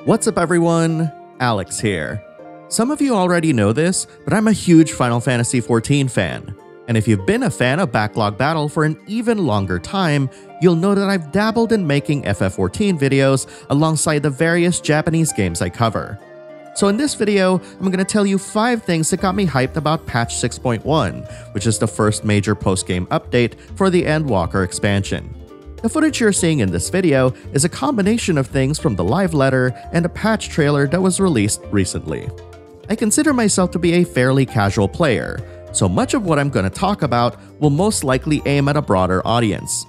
What's up everyone, Alex here. Some of you already know this, but I'm a huge Final Fantasy XIV fan. And if you've been a fan of Backlog Battle for an even longer time, you'll know that I've dabbled in making FF14 videos alongside the various Japanese games I cover. So in this video, I'm going to tell you 5 things that got me hyped about patch 6.1, which is the first major post-game update for the Endwalker expansion. The footage you're seeing in this video is a combination of things from the live letter and a patch trailer that was released recently. I consider myself to be a fairly casual player, so much of what I'm going to talk about will most likely aim at a broader audience.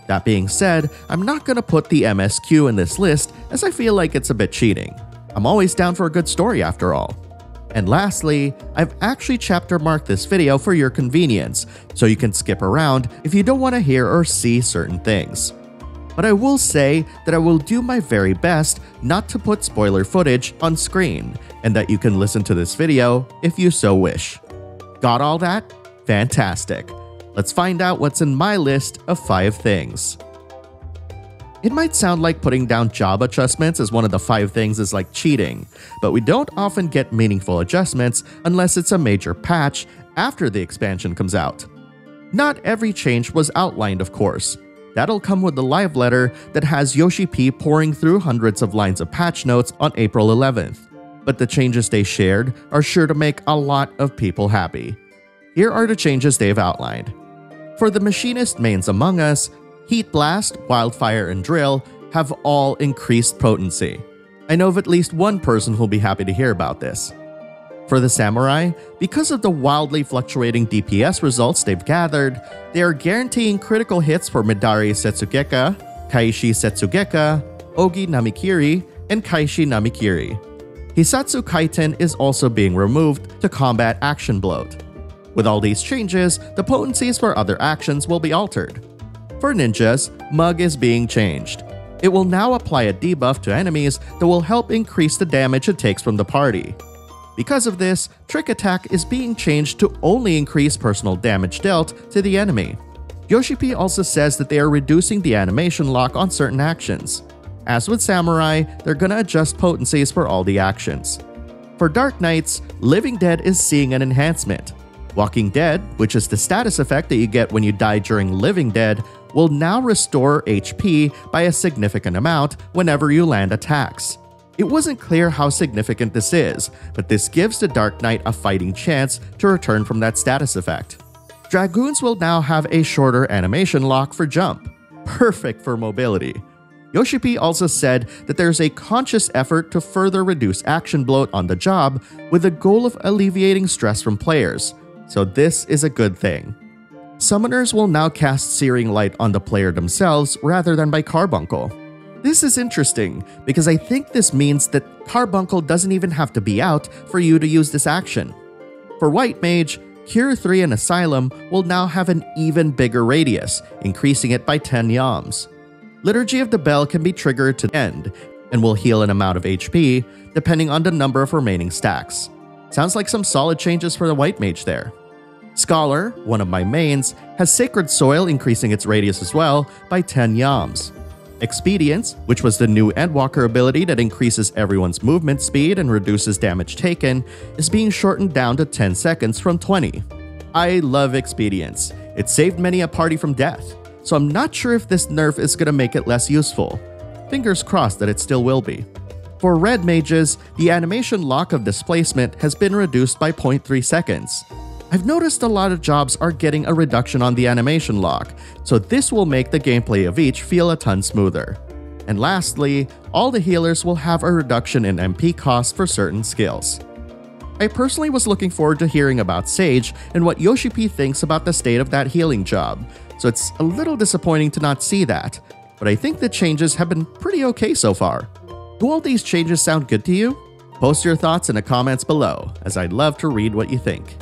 That being said, I'm not going to put the MSQ in this list as I feel like it's a bit cheating. I'm always down for a good story after all. And lastly, I've actually chapter marked this video for your convenience, so you can skip around if you don't want to hear or see certain things. But I will say that I will do my very best not to put spoiler footage on screen, and that you can listen to this video if you so wish. Got all that? Fantastic. Let's find out what's in my list of 5 things. It might sound like putting down job adjustments as one of the 5 things is like cheating, but we don't often get meaningful adjustments unless it's a major patch after the expansion comes out. Not every change was outlined, of course. That'll come with the live letter that has Yoshi P pouring through hundreds of lines of patch notes on April 11th. But the changes they shared are sure to make a lot of people happy. Here are the changes they've outlined. For the machinist mains among us, Heat Blast, Wildfire, and Drill have all increased potency. I know of at least one person who'll be happy to hear about this. For the Samurai, because of the wildly fluctuating DPS results they've gathered, they are guaranteeing critical hits for Midari Setsugeka, Kaishi Setsugeka, Ogi Namikiri, and Kaishi Namikiri. Hisatsu Kaiten is also being removed to combat action bloat. With all these changes, the potencies for other actions will be altered. For ninjas, Mug is being changed. It will now apply a debuff to enemies that will help increase the damage it takes from the party. Because of this, Trick Attack is being changed to only increase personal damage dealt to the enemy. Yoshi P also says that they are reducing the animation lock on certain actions. As with Samurai, they're gonna adjust potencies for all the actions. For Dark Knights, Living Dead is seeing an enhancement. Walking Dead, which is the status effect that you get when you die during Living Dead, will now restore HP by a significant amount whenever you land attacks. It wasn't clear how significant this is, but this gives the Dark Knight a fighting chance to return from that status effect. Dragoons will now have a shorter animation lock for jump, perfect for mobility. Yoshi P also said that there's a conscious effort to further reduce action bloat on the job with the goal of alleviating stress from players, so this is a good thing. Summoners will now cast Searing Light on the player themselves rather than by Carbuncle. This is interesting because I think this means that Carbuncle doesn't even have to be out for you to use this action. For White Mage, Cure 3 and Asylum will now have an even bigger radius, increasing it by 10 yams. Liturgy of the Bell can be triggered to end and will heal an amount of HP depending on the number of remaining stacks. Sounds like some solid changes for the White Mage there. Scholar, one of my mains, has Sacred Soil increasing its radius as well by 10 yams. Expedience, which was the new Endwalker ability that increases everyone's movement speed and reduces damage taken, is being shortened down to 10 seconds from 20. I love Expedience. It saved many a party from death, so I'm not sure if this nerf is going to make it less useful. Fingers crossed that it still will be. For Red Mages, the animation lock of displacement has been reduced by 0.3 seconds. I've noticed a lot of jobs are getting a reduction on the animation lock, so this will make the gameplay of each feel a ton smoother. And lastly, all the healers will have a reduction in MP cost for certain skills. I personally was looking forward to hearing about Sage and what Yoshi P thinks about the state of that healing job, so it's a little disappointing to not see that, but I think the changes have been pretty okay so far. Do all these changes sound good to you? Post your thoughts in the comments below, as I'd love to read what you think.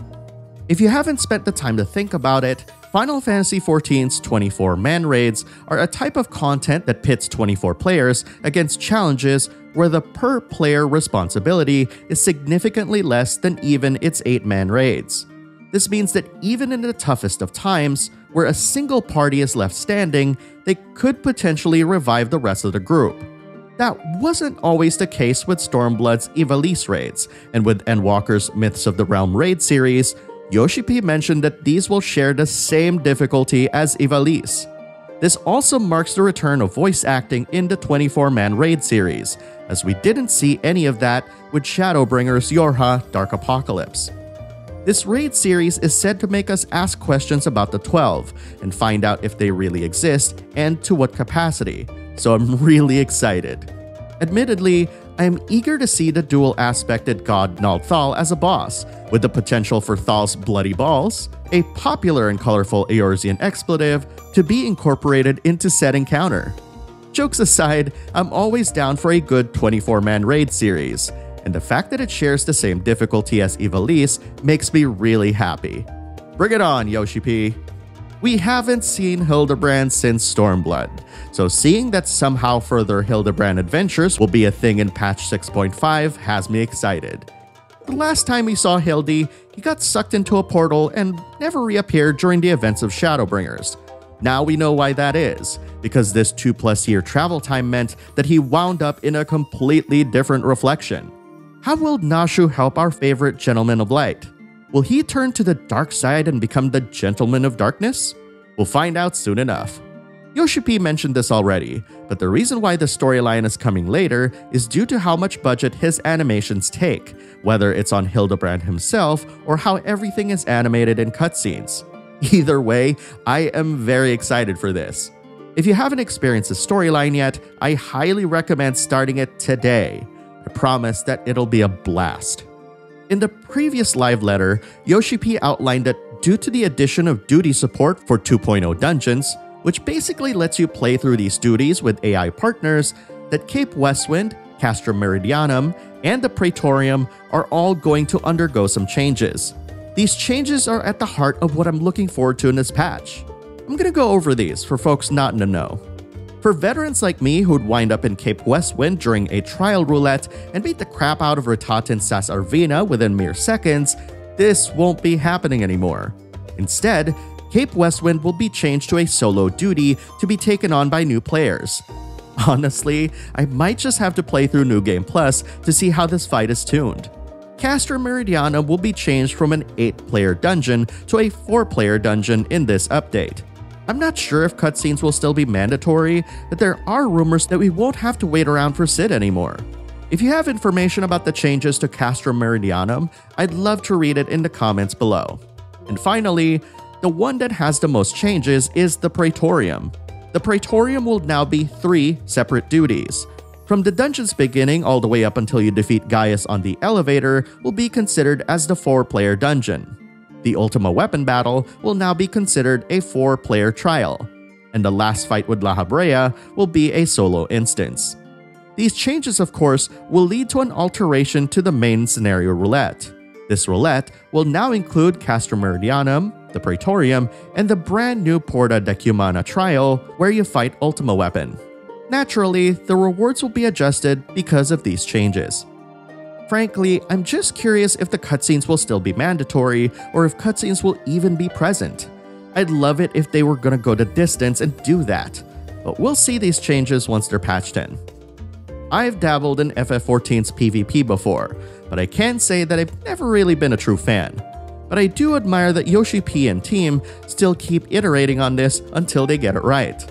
If you haven't spent the time to think about it, Final Fantasy XIV's 24-man raids are a type of content that pits 24 players against challenges where the per-player responsibility is significantly less than even its 8-man raids. This means that even in the toughest of times, where a single party is left standing, they could potentially revive the rest of the group. That wasn't always the case with Stormblood's Legalese raids, and with Endwalker's Myths of the Realm raid series, Yoshi P mentioned that these will share the same difficulty as Legalese. This also marks the return of voice acting in the 24-man raid series, as we didn't see any of that with Shadowbringer's Yorha Dark Apocalypse. This raid series is said to make us ask questions about the 12 and find out if they really exist and to what capacity, so I'm really excited. Admittedly, I am eager to see the dual-aspected god Nalthal as a boss, with the potential for Thal's Bloody Balls, a popular and colorful Eorzean expletive, to be incorporated into said encounter. Jokes aside, I'm always down for a good 24-man raid series, and the fact that it shares the same difficulty as Legalese makes me really happy. Bring it on, Yoshi P! We haven't seen Hildibrand since Stormblood, so seeing that somehow further Hildibrand adventures will be a thing in patch 6.5 has me excited. The last time we saw Hildy, he got sucked into a portal and never reappeared during the events of Shadowbringers. Now we know why that is, because this 2+ year travel time meant that he wound up in a completely different reflection. How will Nashu help our favorite Gentleman of Light? Will he turn to the dark side and become the Gentleman of Darkness? We'll find out soon enough. Yoshi P mentioned this already, but the reason why the storyline is coming later is due to how much budget his animations take, whether it's on Hildibrand himself or how everything is animated in cutscenes. Either way, I am very excited for this. If you haven't experienced the storyline yet, I highly recommend starting it today. I promise that it'll be a blast. In the previous live letter, Yoshi P outlined that due to the addition of duty support for 2.0 dungeons, which basically lets you play through these duties with AI partners, that Cape Westwind, Castra Meridianum, and the Praetorium are all going to undergo some changes. These changes are at the heart of what I'm looking forward to in this patch. I'm gonna go over these for folks not in the know. For veterans like me who'd wind up in Cape Westwind during a trial roulette and beat the crap out of Ratatin Sas Arvina within mere seconds, this won't be happening anymore. Instead, Cape Westwind will be changed to a solo duty to be taken on by new players. Honestly, I might just have to play through New Game Plus to see how this fight is tuned. Castra Meridiana will be changed from an 8-player dungeon to a 4-player dungeon in this update. I'm not sure if cutscenes will still be mandatory, but there are rumors that we won't have to wait around for Sid anymore. If you have information about the changes to Castra Meridianum, I'd love to read it in the comments below. And finally, the one that has the most changes is the Praetorium. The Praetorium will now be 3 separate duties. From the dungeon's beginning all the way up until you defeat Gaius on the elevator will be considered as the 4-player dungeon. The Ultima Weapon battle will now be considered a 4-player trial, and the last fight with La Habrea will be a solo instance. These changes, of course, will lead to an alteration to the main scenario roulette. This roulette will now include Castra Meridianum, the Praetorium, and the brand new Porta Decumana trial where you fight Ultima Weapon. Naturally, the rewards will be adjusted because of these changes. Frankly, I'm just curious if the cutscenes will still be mandatory or if cutscenes will even be present. I'd love it if they were gonna go the distance and do that, but we'll see these changes once they're patched in. I've dabbled in FF14's PvP before, but I can say that I've never really been a true fan. But I do admire that Yoshi P and team still keep iterating on this until they get it right.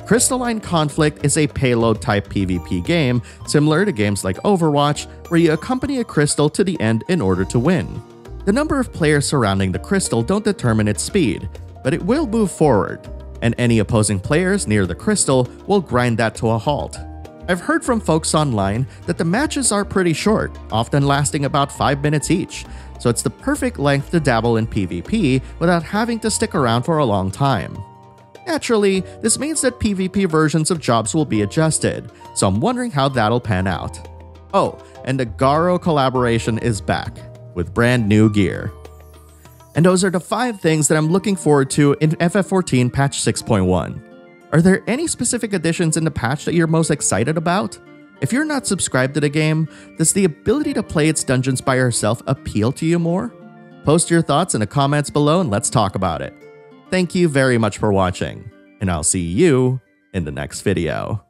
Crystalline Conflict is a payload-type PvP game similar to games like Overwatch, where you accompany a crystal to the end in order to win. The number of players surrounding the crystal don't determine its speed, but it will move forward, and any opposing players near the crystal will grind that to a halt. I've heard from folks online that the matches are pretty short, often lasting about 5 minutes each, so it's the perfect length to dabble in PvP without having to stick around for a long time. Naturally, this means that PvP versions of jobs will be adjusted, so I'm wondering how that'll pan out. Oh, and the Garou collaboration is back, with brand new gear. And those are the 5 things that I'm looking forward to in FF14 patch 6.1. Are there any specific additions in the patch that you're most excited about? If you're not subscribed to the game, does the ability to play its dungeons by yourself appeal to you more? Post your thoughts in the comments below and let's talk about it. Thank you very much for watching, and I'll see you in the next video.